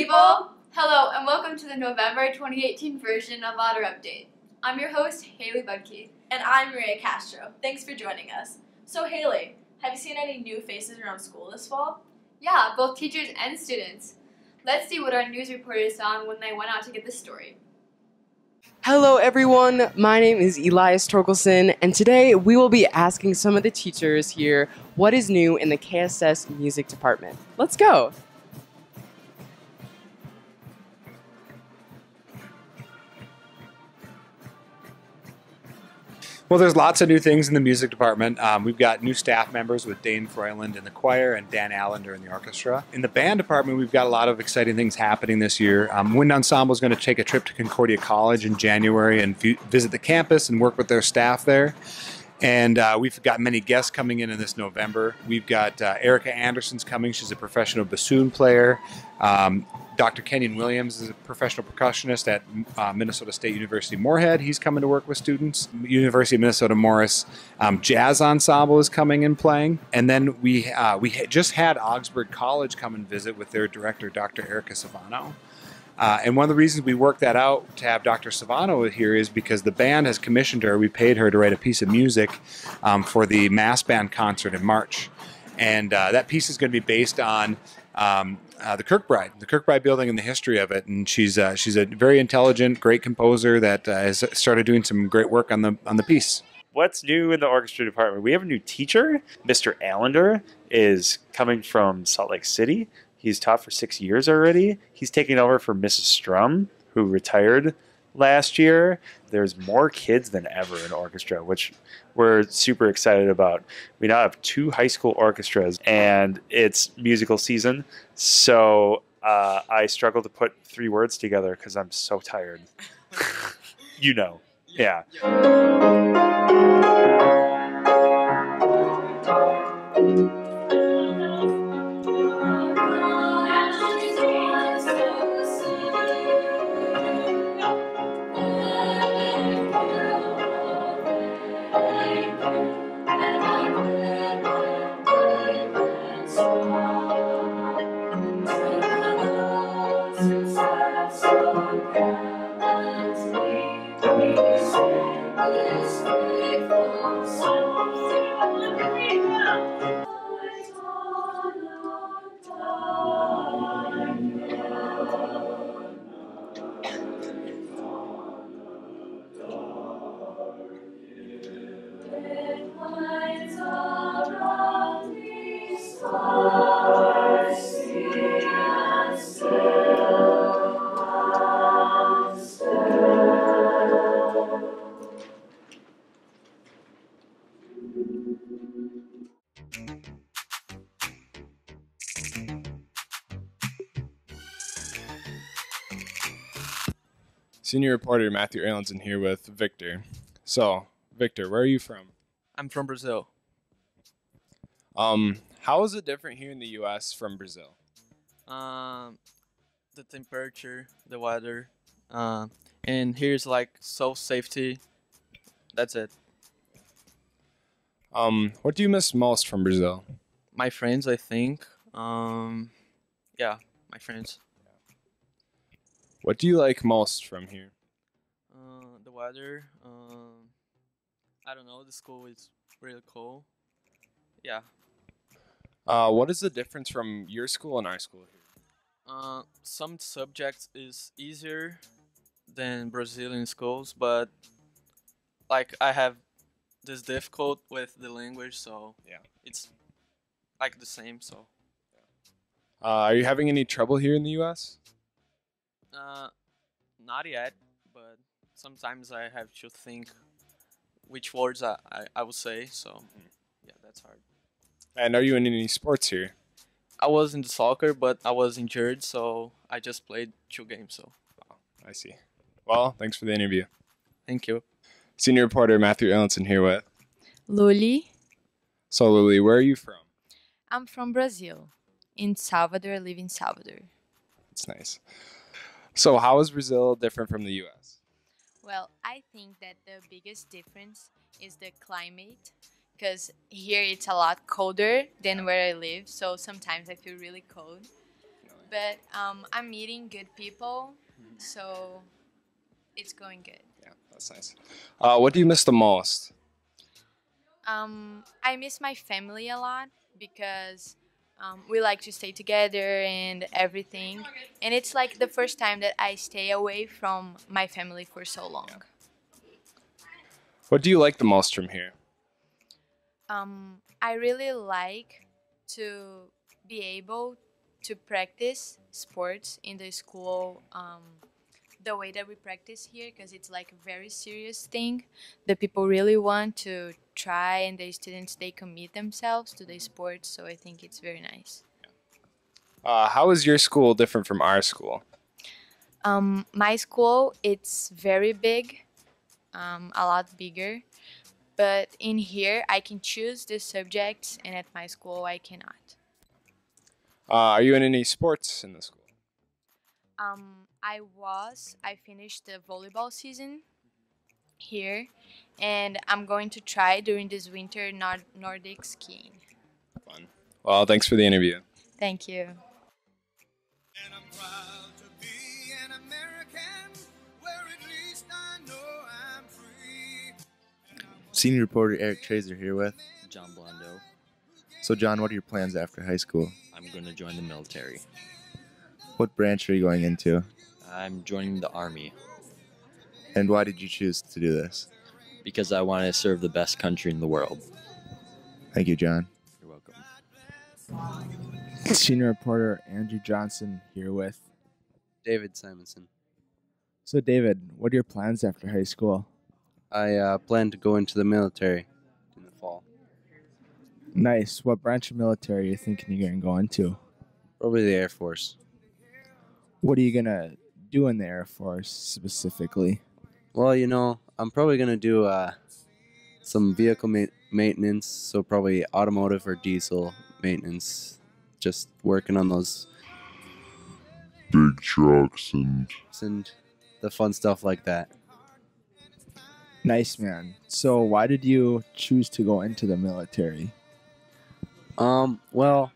people! Hello and welcome to the November 2018 version of Otter Update. I'm your host, Haley Budke. And I'm Maria Castro. Thanks for joining us. So Haley, have you seen any new faces around school this fall? Yeah, both teachers and students. Let's see what our news reporters saw when they went out to get this story. Hello everyone, my name is Elias Torkelson, and today we will be asking some of the teachers here what is new in the KSS music department. Let's go! Well, there's lots of new things in the music department. We've got new staff members with Dane Froyland in the choir and Dan Allender in the orchestra. In the band department, we've got a lot of exciting things happening this year. Wind Ensemble is going to take a trip to Concordia College in January and visit the campus and work with their staff there. And we've got many guests coming in this November. We've got Erica Anderson's coming. She's a professional bassoon player. Dr. Kenyon Williams is a professional percussionist at Minnesota State University Moorhead. He's coming to work with students. University of Minnesota Morris Jazz Ensemble is coming and playing. And then we just had Augsburg College come and visit with their director, Dr. Erica Savano. And one of the reasons we worked that out to have Dr. Savano here is because the band has commissioned her. We paid her to write a piece of music for the mass band concert in March. And that piece is going to be based on the Kirkbride building and the history of it. And she's a very intelligent, great composer that has started doing some great work on the piece. What's new in the orchestra department? We have a new teacher. Mr. Allender is coming from Salt Lake City. He's taught for 6 years already. He's taking over for Mrs. Strum, who retired last year. There's more kids than ever in orchestra, which we're super excited about. We now have 2 high school orchestras, and it's musical season. So I struggle to put 3 words together because I'm so tired. You know, yeah. Senior reporter Matthew Erlandson here with Victor. So, Victor, where are you from? I'm from Brazil. How is it different here in the U.S. from Brazil? The temperature, the weather, and here's like so safety. That's it. What do you miss most from Brazil? My friends, I think. Yeah, my friends. What do you like most from here? The weather. I don't know. The school is really cool. Yeah. What is the difference from your school and our school here? Some subjects is easier than Brazilian schools, but like I have this difficult with the language, so yeah, it's like the same. So. Are you having any trouble here in the U.S.? Not yet, but sometimes I have to think which words I would say. So, yeah, that's hard. And are you in any sports here? I was in the soccer, but I was injured, so I just played 2 games. So. Oh, I see. Well, thanks for the interview. Thank you. Senior reporter Matthew Erlandson here with Luli. So, Luli, where are you from? I'm from Brazil. In Salvador, I live in Salvador. That's nice. So how is Brazil different from the U.S.? Well, I think that the biggest difference is the climate, because here it's a lot colder than where I live, so sometimes I feel really cold. but I'm meeting good people, so it's going good. Yeah, that's nice. What do you miss the most? I miss my family a lot because we like to stay together and everything. And it's like the first time that I stay away from my family for so long. What do you like the most from here? I really like to be able to practice sports in the school the way that we practice here because it's like a very serious thing that people really want to try and the students they commit themselves to the sports, so I think it's very nice. How is your school different from our school? My school it's very big, a lot bigger, but in here I can choose the subjects and at my school I cannot. Are you in any sports in the school? I finished the volleyball season here, and I'm going to try during this winter Nordic skiing. Fun. Well, thanks for the interview. Thank you. And I'm proud to be an American, where at least I know I'm free. Senior reporter Eric Trazer here with John Blondo. So John, what are your plans after high school? I'm going to join the military. What branch are you going into? I'm joining the Army And why did you choose to do this? because I want to serve the best country in the world. Thank you, John. You're welcome. Senior reporter Andrew Johnson here with David Simonson. So David, what are your plans after high school? I plan to go into the military in the fall. Nice. What branch of military are you thinking you're going to go into? Probably the Air Force. What are you going to do in the Air Force specifically? Well, I'm probably going to do some vehicle maintenance, so probably automotive or diesel maintenance. Just working on those big trucks and the fun stuff like that. Nice, man. So why did you choose to go into the military? Well,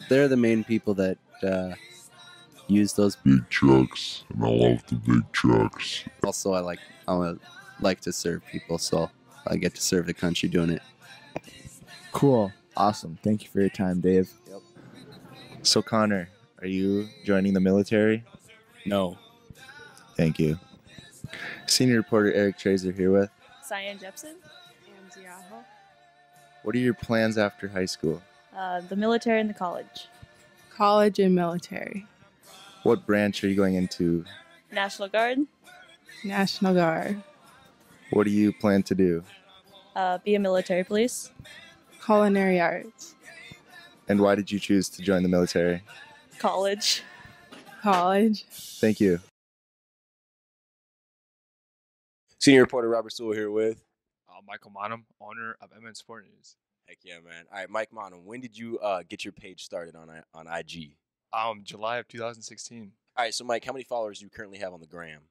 they're the main people that use those big trucks, and I love the big trucks. Also, I like to serve people, so I get to serve the country doing it. Cool. Awesome. Thank you for your time, Dave. Yep. So Connor, are you joining the military? No. Thank you. Senior reporter Eric Trazer here with Cyan Jepson and Ziaho. What are your plans after high school? The military and the college. College and military. What branch are you going into? National Guard. National Guard. What do you plan to do? Be a military police. Culinary arts. And why did you choose to join the military? College. College. Thank you. Senior reporter Robert Sewell here with Michael Monum, owner of MN Sport News. Heck yeah, man. All right, Mike Monum, when did you get your page started on IG? July of 2016. All right, so Mike, how many followers do you currently have on the gram?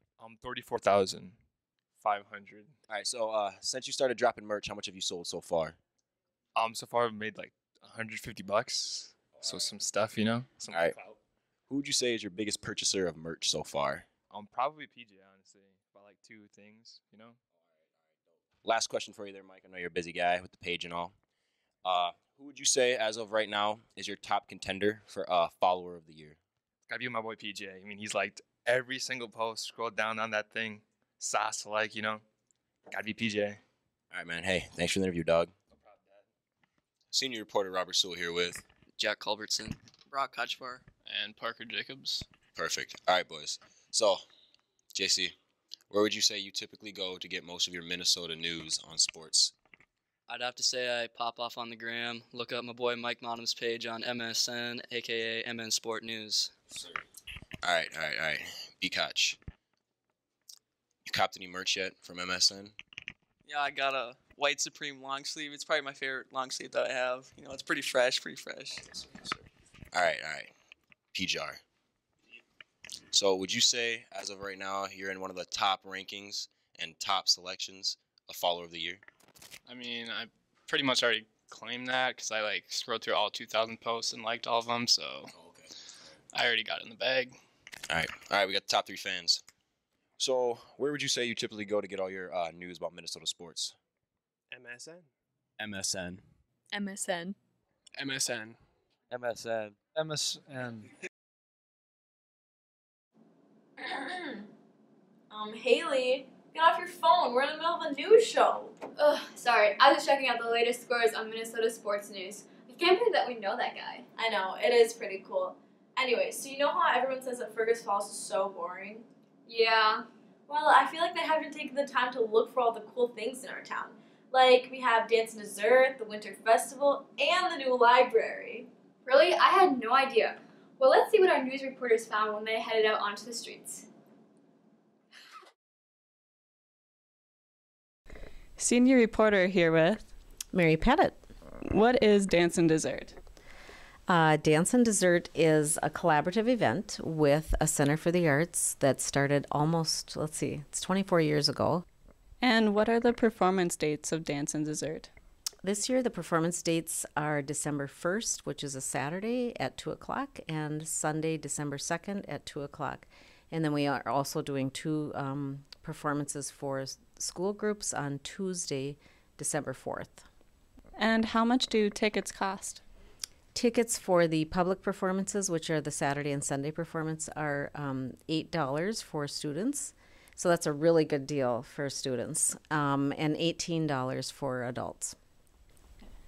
34,500. All right, so since you started dropping merch, how much have you sold so far? So far I've made like $150. So some stuff, some All right. clout. Who would you say is your biggest purchaser of merch so far? Probably PJ, honestly. About like 2 things, Last question for you there, Mike. I know you're a busy guy with the page and all. Who would you say, as of right now, is your top contender for follower of the year? It's gotta be my boy PJ. I mean, he's liked every single post. Scroll down on that thing. Sauce, gotta be PJ. All right, man. Hey, thanks for the interview, dog. No problem, Dad. Senior reporter Robert Sewell here with Jack Culbertson, Brock Kutchvar, and Parker Jacobs. Perfect. All right, boys. So, JC, where would you say you typically go to get most of your Minnesota news on sports? I'd have to say I pop off on the gram, look up my boy Mike Monum's page on MSN, aka MN Sport News. All right. B-Kotch, you copped any merch yet from MSN? Yeah, I got a white Supreme long sleeve. It's probably my favorite long sleeve that I have. It's pretty fresh. Yes, sir. All right. PJR. So would you say, as of right now, you're in one of the top rankings and top selections of follower of the year? I mean, I pretty much already claimed that because I scrolled through all 2,000 posts and liked all of them. So. Okay. I already got it in the bag. All right, we got the top 3 fans. So, where would you say you typically go to get all your news about Minnesota sports? MSN. MSN. MSN. MSN. MSN. MSN. Haley, get off your phone. We're in the middle of a news show. Ugh, sorry. I was checking out the latest scores on Minnesota sports news. I can't believe that we know that guy. I know, it is pretty cool. Anyway, so you know how everyone says that Fergus Falls is so boring? Yeah. Well, I feel like they haven't taken the time to look for all the cool things in our town. Like, we have Dance and Dessert, the Winter Festival, and the new library. Really? I had no idea. Well, let's see what our news reporters found when they headed out onto the streets. Senior reporter here with Mary Pettit. What is Dance and Dessert? Dance and Dessert is a collaborative event with a Center for the Arts that started almost, it's 24 years ago. And what are the performance dates of Dance and Dessert? This year, the performance dates are December 1st, which is a Saturday at 2 o'clock, and Sunday, December 2nd at 2 o'clock. And then we are also doing 2 performances for school groups on Tuesday, December 4th. And how much do tickets cost? Tickets for the public performances, which are the Saturday and Sunday performance, are $8 for students. So that's a really good deal for students, and $18 for adults.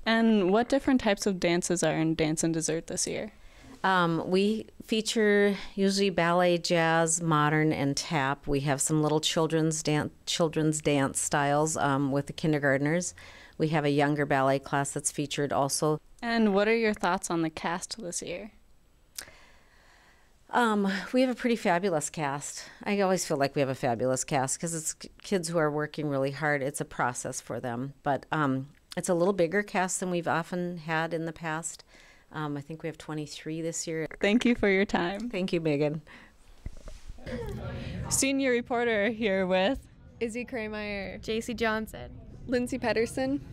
And what different types of dances are in Dance and Dessert this year? We feature usually ballet, jazz, modern, and tap. We have some little children's dance styles with the kindergartners. We have a younger ballet class that's featured also. And what are your thoughts on the cast this year? We have a pretty fabulous cast. I always feel like we have a fabulous cast because it's kids who are working really hard. It's a process for them. But it's a little bigger cast than we've often had in the past. I think we have 23 this year. Thank you for your time. Thank you, Megan. Senior reporter here with Izzy Krameyer, JC Johnson, Lindsay Pedersen.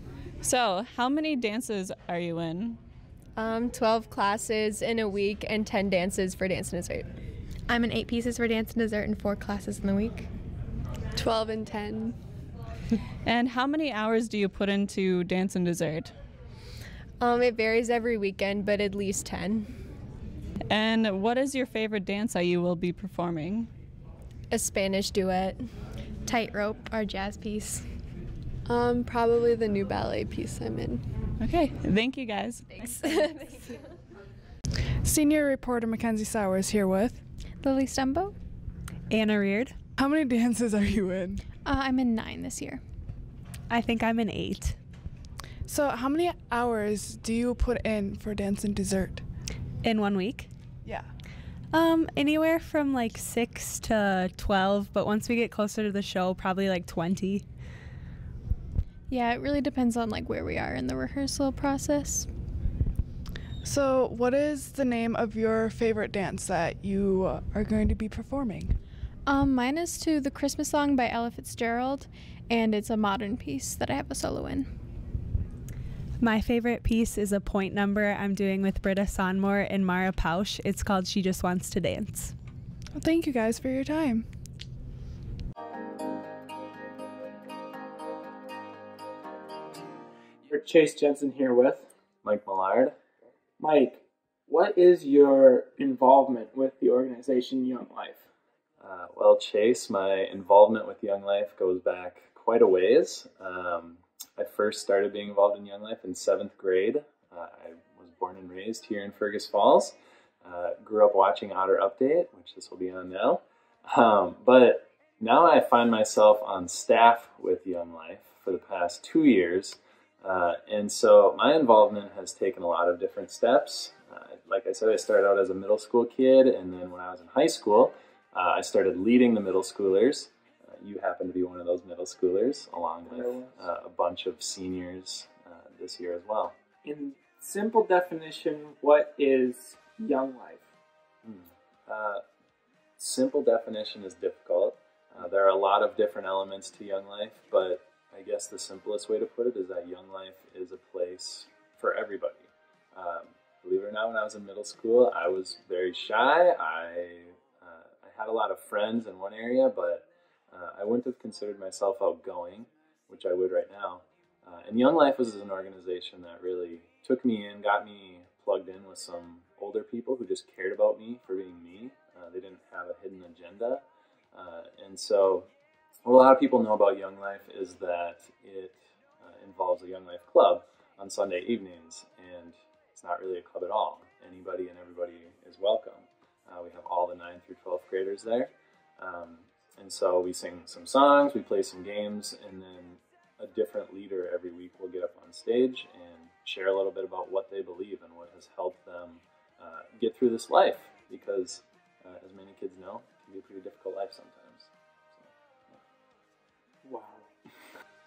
So, how many dances are you in? 12 classes in a week and 10 dances for Dance and Dessert. I'm in 8 pieces for Dance and Dessert and 4 classes in the week. 12 and 10. And how many hours do you put into Dance and Dessert? It varies every weekend, but at least 10. And what is your favorite dance that you will be performing? A Spanish duet. Tightrope, our jazz piece. Probably the new ballet piece I'm in. Okay, thank you guys. Thanks. Senior reporter Mackenzie Sowers here with Lily Stumbo. Anna Reard. How many dances are you in? I'm in 9 this year. I think I'm in 8. So how many hours do you put in for Dance and Dessert? In 1 week? Yeah. Anywhere from like 6 to 12, but once we get closer to the show, probably like 20. Yeah, it really depends on like where we are in the rehearsal process. So what is the name of your favorite dance that you are going to be performing? Mine is to the Christmas song by Ella Fitzgerald, and it's a modern piece that I have a solo in. My favorite piece is a point number I'm doing with Britta Sonmore and Mara Pausch. It's called She Just Wants to Dance. Well, thank you guys for your time. Chase Jensen here with Mike Millard. Mike, what is your involvement with the organization Young Life? Well, Chase, my involvement with Young Life goes back quite a ways. I first started being involved in Young Life in 7th grade. I was born and raised here in Fergus Falls. Grew up watching Otter Update, which this will be on now. But now I find myself on staff with Young Life for the past 2 years. And so my involvement has taken a lot of different steps. Like I said, I started out as a middle school kid, and then when I was in high school, I started leading the middle schoolers. You happen to be one of those middle schoolers, along with a bunch of seniors this year as well. In simple definition, what is Young Life? Simple definition is difficult. There are a lot of different elements to Young Life, but I guess the simplest way to put it is that Young Life is a place for everybody. believe it or not, when I was in middle school, I was very shy. I had a lot of friends in one area, but I wouldn't have considered myself outgoing, which I would right now. And Young Life was an organization that really took me in, got me plugged in with some older people who just cared about me for being me. They didn't have a hidden agenda. And so what a lot of people know about Young Life is that it involves a Young Life club on Sunday evenings, and it's not really a club at all. Anybody and everybody is welcome. We have all the 9th through 12th graders there. And so we sing some songs, we play some games, and then a different leader every week will get up on stage and share a little bit about what they believe and what has helped them get through this life. Because, as many kids know, it can be a pretty difficult life sometimes. Wow.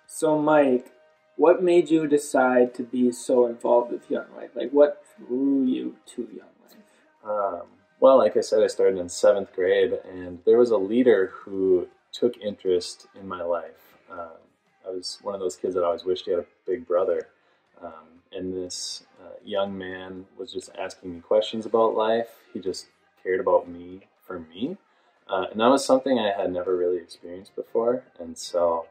So, Mike, what made you decide to be so involved with Young Life? Like, what drew you to Young Life? Well, like I said, I started in 7th grade, and there was a leader who took interest in my life. I was one of those kids that always wished he had a big brother. And this young man was just asking me questions about life. He just cared about me for me. And that was something I had never really experienced before. And so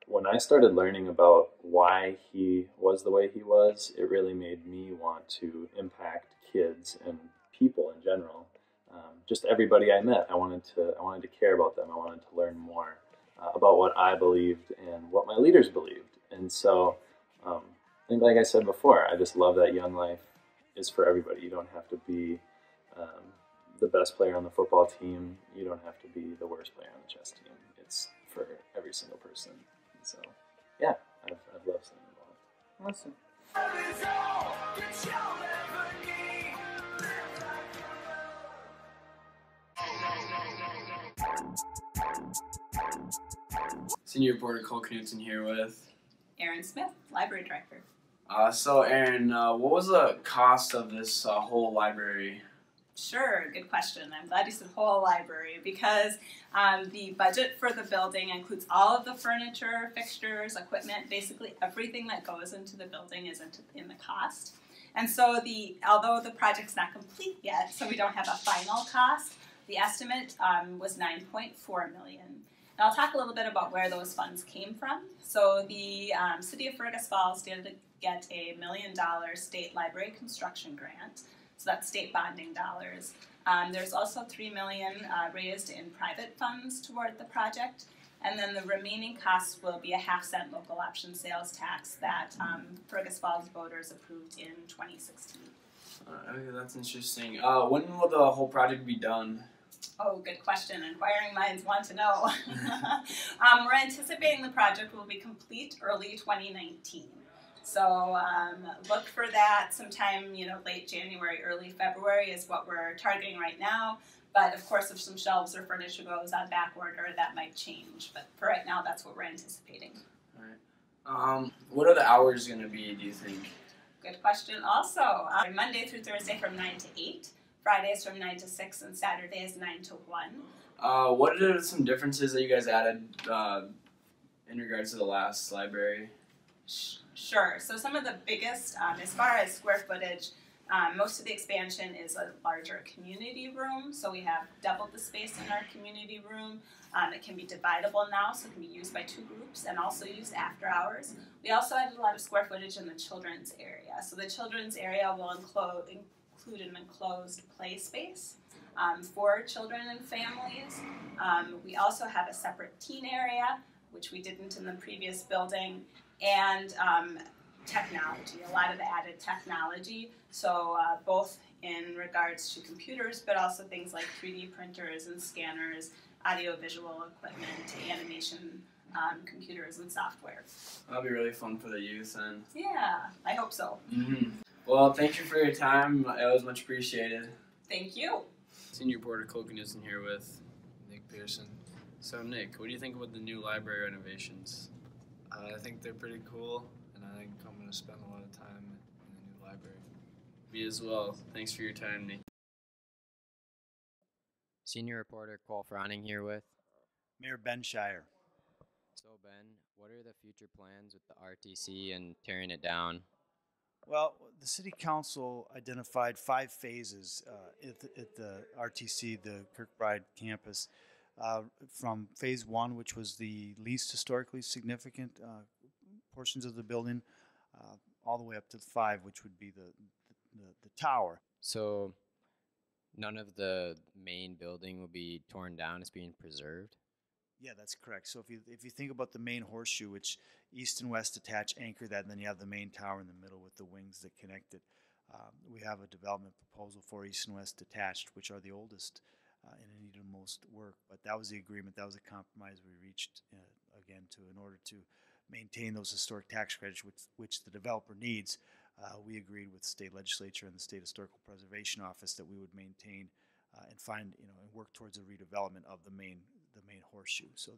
when I started learning about why he was the way he was, it really made me want to impact kids and people in general. Just everybody I met, I wanted to care about them. I wanted to learn more about what I believed and what my leaders believed. And so I think, like I said before, I just love that Young Life is for everybody. You don't have to be the best player on the football team. You don't have to be the worst player on the chess team. It's for every single person. And so, yeah, I've loved staying involved. Awesome. Senior reporter Cole Knudsen here with Aaron Smith, library director. So Aaron, what was the cost of this whole library? Sure, good question. I'm glad you said whole library because the budget for the building includes all of the furniture, fixtures, equipment, basically everything that goes into the building is in the cost. And so although the project's not complete yet, so we don't have a final cost, the estimate was $9.4 million. And I'll talk a little bit about where those funds came from. So the City of Fergus Falls did get a $1 million state library construction grant. So that's state bonding dollars. There's also $3 million raised in private funds toward the project. And then the remaining costs will be a half-cent local option sales tax that Fergus Falls voters approved in 2016. Okay, that's interesting. When will the whole project be done? Oh, good question. Inquiring minds want to know. We're anticipating the project will be complete early 2019. So look for that sometime, late January, early February is what we're targeting right now. But of course, if some shelves or furniture goes on back order, that might change. But for right now, that's what we're anticipating. All right. What are the hours going to be, do you think? Good question. Also, Monday through Thursday from 9 to 8. Fridays from 9 to 6, and Saturdays 9 to 1. What are some differences that you guys added in regards to the last library? Sure. So some of the biggest, as far as square footage, most of the expansion is a larger community room. So we have doubled the space in our community room. It can be dividable now, so it can be used by 2 groups and also used after hours. We also added a lot of square footage in the children's area. So the children's area will include an enclosed play space for children and families. We also have a separate teen area, which we didn't in the previous building, and technology, a lot of added technology. So both in regards to computers, but also things like 3D printers and scanners, audio-visual equipment, animation computers and software. That'll be really fun for the youth then. Yeah, I hope so. Mm-hmm. Well, thank you for your time. It was much appreciated. Thank you. Senior reporter Cole Knudsen here with Nick Pearson. So Nick, what do you think about the new library renovations? I think they're pretty cool, and I think I'm going to spend a lot of time in the new library. Me as well. Thanks for your time, Nick. Senior reporter Cole Fronning here with Mayor Ben Shire. So Ben, what are the future plans with the RTC and tearing it down? Well, the city council identified 5 phases at the RTC, the Kirkbride campus, from phase 1, which was the least historically significant portions of the building, all the way up to 5, which would be the tower. So none of the main building will be torn down; it's being preserved. Yeah, that's correct. So if you think about the main horseshoe, which east and west attach, anchor that, and then you have the main tower in the middle with the wings that connect it. We have a development proposal for east and west detached, which are the oldest and in need of most work. But that was the agreement. That was a compromise we reached again in order to maintain those historic tax credits, which the developer needs. We agreed with the state legislature and the state historical preservation office that we would maintain and find, and work towards a redevelopment of the main horseshoe. So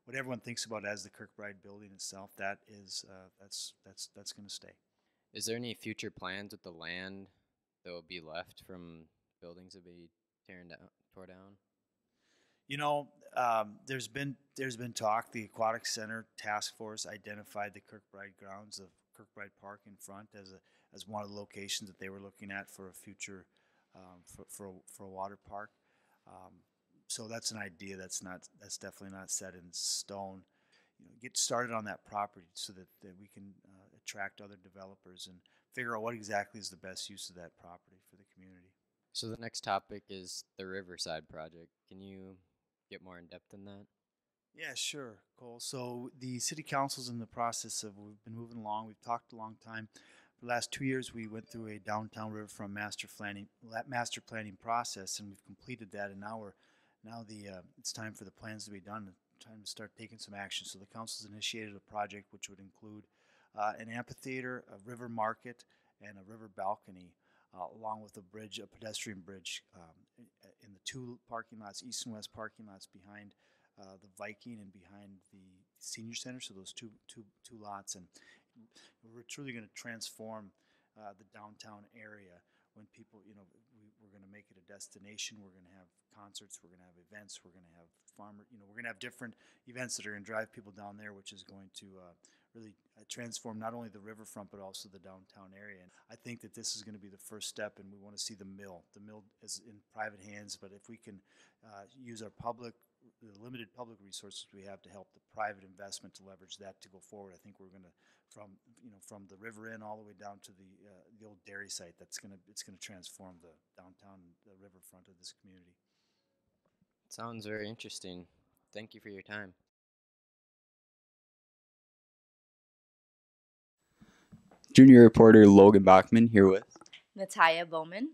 what everyone thinks about as the Kirkbride building itself, that is that's going to stay. Is there any future plans with the land that will be left from buildings that be tore down? There's been talk. The Aquatic Center Task Force identified the Kirkbride grounds of Kirkbride Park in front as one of the locations that they were looking at for a future for a water park. So that's an idea that's definitely not set in stone. Get started on that property so that we can attract other developers and figure out what exactly is the best use of that property for the community. So the next topic is the Riverside project. Can you get more in depth in that? Yeah, sure, Cole. So the city council's in the process of, we've been moving along. We've talked a long time. For the last 2 years, we went through a downtown riverfront master planning process, and we've completed that. And now it's time for the plans to be done. Time to start taking some action. So the council's initiated a project which would include an amphitheater, a river market, and a river balcony, along with a pedestrian bridge in the 2 parking lots, east and west parking lots behind the Viking and behind the senior center. So those two lots, and we're truly going to transform the downtown area. When people, we're going to make it a destination. We're going to have concerts. We're going to have events. We're going to have we're going to have different events that are going to drive people down there, which is going to really transform not only the riverfront but also the downtown area. And I think that this is going to be the first step, and we want to see the mill. The mill is in private hands, but if we can use our the limited public resources we have to help the private investment to leverage that to go forward, I think we're going to, from the river inn all the way down to the old dairy site, it's going to transform the downtown, the riverfront of this community. Sounds very interesting. Thank you for your time. Junior reporter Logan Bachman here with Natalia Bowman.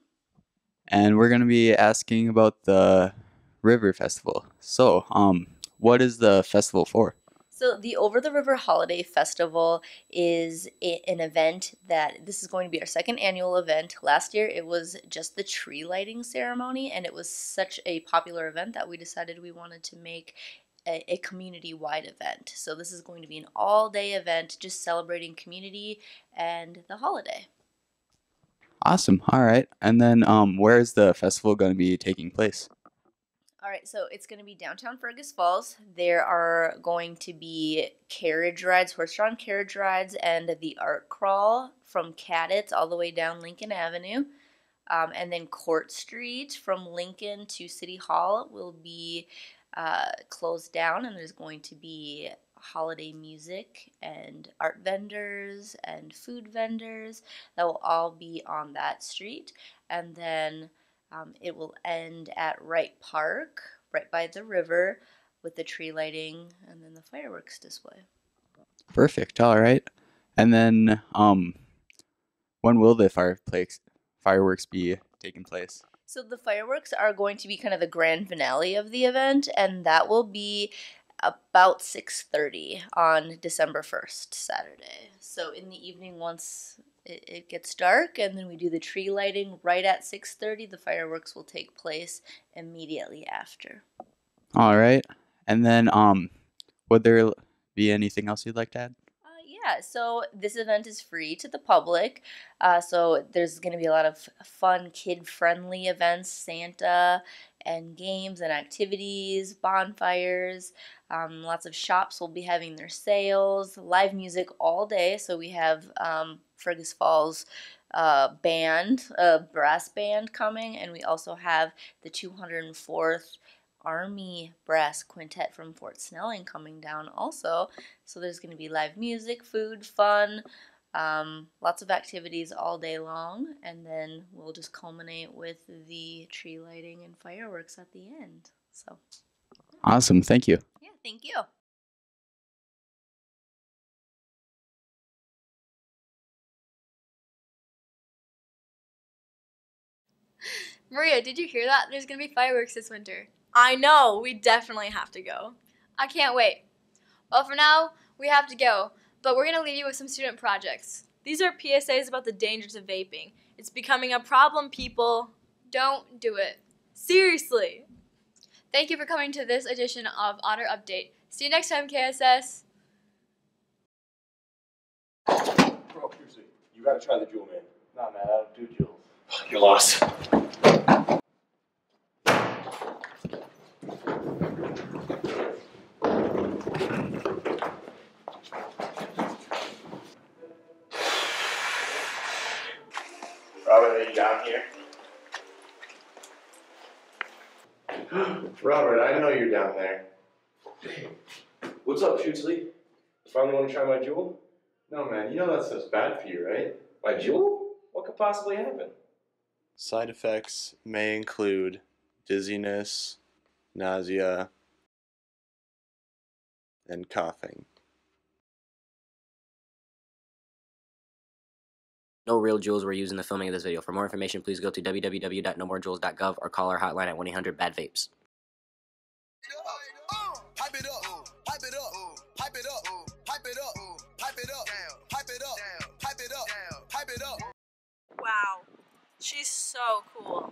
And we're going to be asking about the River Festival. So, what is the festival for? So the Over the River Holiday Festival is an event that this is going to be our 2nd annual event. Last year it was just the tree lighting ceremony, and it was such a popular event that we decided we wanted to make a community-wide event. So this is going to be an all-day event just celebrating community and the holiday. Awesome. All right. And then where is the festival going to be taking place? All right, so it's going to be downtown Fergus Falls. There are going to be carriage rides, horse-drawn carriage rides, and the art crawl from Cadets all the way down Lincoln Avenue. And then Court Street from Lincoln to City Hall will be closed down, and there's going to be holiday music and art vendors and food vendors that will all be on that street. And then it will end at Wright Park, right by the river, with the tree lighting and then the fireworks display. Perfect. All right. And then when will the fireworks be taking place? So the fireworks are going to be kind of the grand finale of the event, and that will be about 6:30 on December 1st, Saturday. So in the evening, once it gets dark, and then we do the tree lighting right at 6:30, the fireworks will take place immediately after. All right. And then would there be anything else you'd like to add? Yeah, so this event is free to the public. So there's going to be a lot of fun, kid-friendly events, Santa and games and activities, bonfires. Lots of shops will be having their sales, live music all day. So we have Fergus Falls band, a brass band coming, and we also have the 204th Army Brass Quintet from Fort Snelling coming down also. So there's going to be live music, food, fun, lots of activities all day long, and then we'll just culminate with the tree lighting and fireworks at the end. So Awesome. Thank you. yeah, thank you. Maria, did you hear that? There's going to be fireworks this winter. I know, we definitely have to go. I can't wait. Well, for now, we have to go, but we're going to leave you with some student projects. These are PSAs about the dangers of vaping. It's becoming a problem, people. Don't do it. Seriously. Thank you for coming to this edition of Otter Update. See you next time, KSS. Bro, seriously, you gotta try the Jewel, man. Nah, man, I don't do Jewels. You're lost. Robert, are you down here? Robert, I know you're down there. What's up, Shootsley? Finally want to try my Jewel? No, man, you know that stuff's bad for you, right? My Jewel? What could possibly happen? Side effects may include dizziness, nausea, and coughing. No real jewels were used in the filming of this video. For more information, please go to www.nomorejewels.gov or call our hotline at 1-800-BAD-VAPES. Pipe it up, pipe it up, pipe it up, pipe it up, pipe it up, pipe it up, pipe it up, pipe it up. Wow, she's so cool.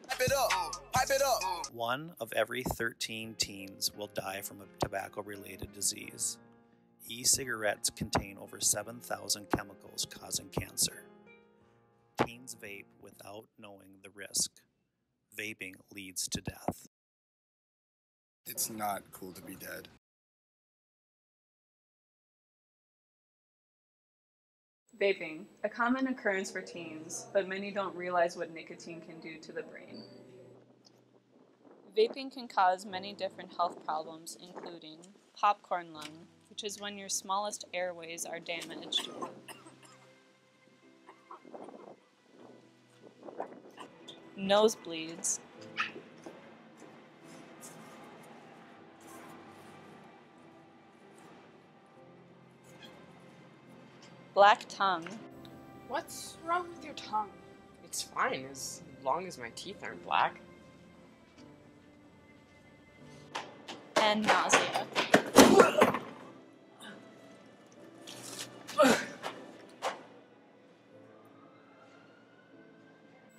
Pipe it up, pipe it up. 1 of every 13 teens will die from a tobacco-related disease. E-cigarettes contain over 7,000 chemicals causing cancer. Teens vape without knowing the risk. Vaping leads to death. It's not cool to be dead. Vaping, a common occurrence for teens, but many don't realize what nicotine can do to the brain. Vaping can cause many different health problems, including popcorn lung, which is when your smallest airways are damaged, nosebleeds, black tongue. What's wrong with your tongue? It's fine as long as my teeth aren't black. And nausea.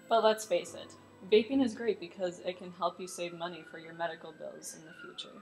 But let's face it, vaping is great because it can help you save money for your medical bills in the future.